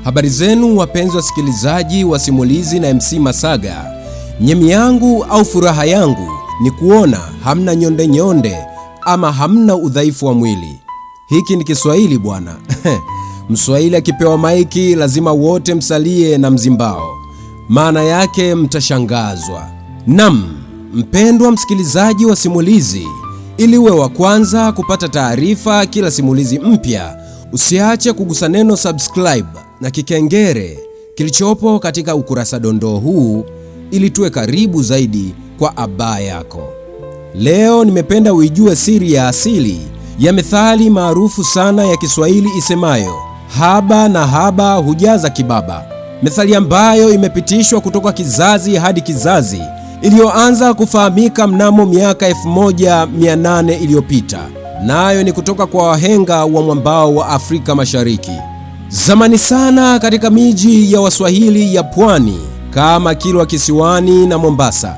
Habari zenu wapenzi wasikilizaji wa simulizi na MC Masaga. Nyemi yangu au furaha yangu ni kuona hamna nyonde nyonde ama hamna udhaifu wa mwili. Hiki ni Kiswahili bwana. Mswahili akipewa maiki lazima wote msalie na mzimbao. Maana yake mtashangazwa. Mpendwa msikilizaji wa simulizi, ili uwe wa kwanza kupata taarifa kila simulizi mpya, usiache kugusa neno subscribe na kikengere kilichopo katika ukurasa dondoo huu ili tuwe karibu zaidi kwa aba yako. Leo nimependa uijue siri ya asili ya methali maarufu sana ya Kiswahili isemayo haba na haba hujaza kibaba. Methali ambayo imepitishwa kutoka kizazi hadi kizazi, iliyoanza kufahamika mnamo miaka 1800 iliyopita. Nayo ni kutoka kwa wahenga wa mwambao wa Afrika Mashariki. Zamani sana katika miji ya Waswahili ya pwani kama Kilwa Kisiwani na Mombasa,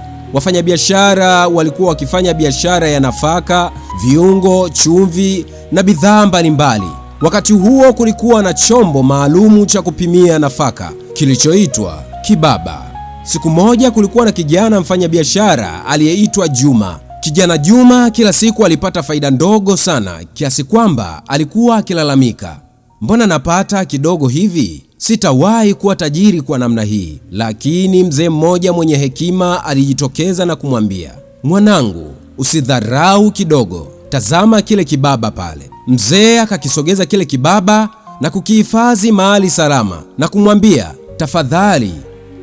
wafanyabiashara walikuwa wakifanya biashara ya nafaka, viungo, chumvi na bidhaa mbalimbali. Wakati huo kulikuwa na chombo maalumu cha kupimia nafaka kilichoitwa kibaba. Siku moja kulikuwa na kijana mfanyabiashara aliyeitwa Juma. Kijana Juma kila siku alipata faida ndogo sana kiasi kwamba alikuwa akilalamika, mbona napata kidogo hivi? Sitawahi kuwa tajiri kwa namna hii. Lakini mzee mmoja mwenye hekima alijitokeza na kumwambia, mwanangu, usidharau kidogo, tazama kile kibaba pale. Mzee akakisogeza kile kibaba na kukihifadhi mahali salama na kumwambia, tafadhali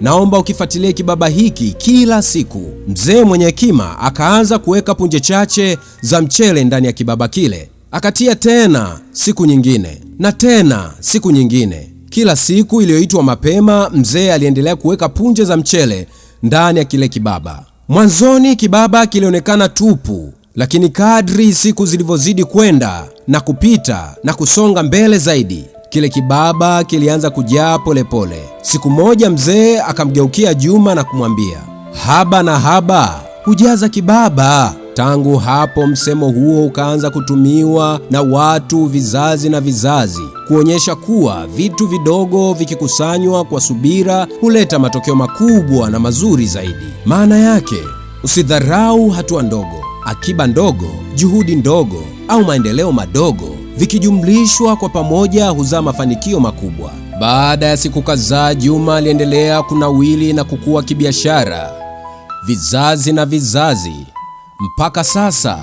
naomba ukifuatilie kibaba hiki kila siku. Mzee mwenye hekima akaanza kuweka punje chache za mchele ndani ya kibaba kile. Akatia tena siku nyingine na tena siku nyingine. Kila siku iliyoitwa mapema, mzee aliendelea kuweka punje za mchele ndani ya kile kibaba. Mwanzoni kibaba kilionekana tupu, lakini kadri siku zilivyozidi kwenda na kupita na kusonga mbele zaidi, kile kibaba kilianza kujaa polepole. Siku moja mzee akamgeukia Juma na kumwambia, haba na haba hujaza kibaba. Tangu hapo msemo huo ukaanza kutumiwa na watu vizazi na vizazi, kuonyesha kuwa vitu vidogo vikikusanywa kwa subira huleta matokeo makubwa na mazuri zaidi. Maana yake, usidharau hatua ndogo, akiba ndogo, juhudi ndogo au maendeleo madogo vikijumlishwa kwa pamoja huzaa mafanikio makubwa. Baada ya siku kadhaa, Juma aliendelea kunawili na kukua kibiashara, vizazi na vizazi, mpaka sasa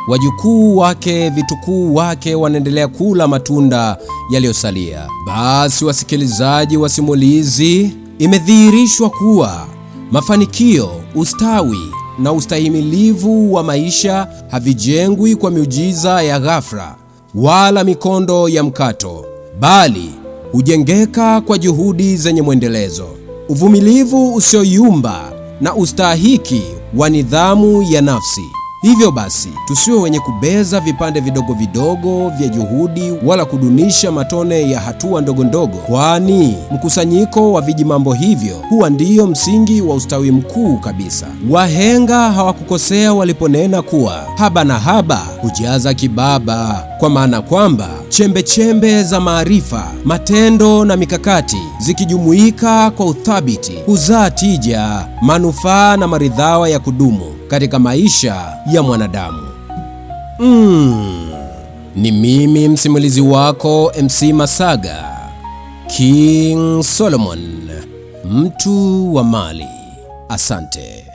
wajukuu wake, vitukuu wake wanaendelea kula matunda yaliyosalia. Basi wasikilizaji wa simulizi, imedhihirishwa kuwa mafanikio, ustawi na ustahimilivu wa maisha havijengwi kwa miujiza ya ghafla wala mikondo ya mkato, bali hujengeka kwa juhudi zenye mwendelezo, uvumilivu usioyumba na ustahiki wa nidhamu ya nafsi. Hivyo basi, tusiwe wenye kubeza vipande vidogo vidogo vya juhudi wala kudunisha matone ya hatua ndogo ndogo, kwani mkusanyiko wa vijimambo hivyo huwa ndiyo msingi wa ustawi mkuu kabisa. Wahenga hawakukosea waliponena kuwa haba na haba hujaza kibaba, kwa maana kwamba chembe chembe za maarifa, matendo na mikakati zikijumuika kwa uthabiti huzaa tija, manufaa na maridhawa ya kudumu katika maisha ya mwanadamu. Ni mimi msimulizi wako MC Masaga, King Solomon, mtu wa mali. Asante.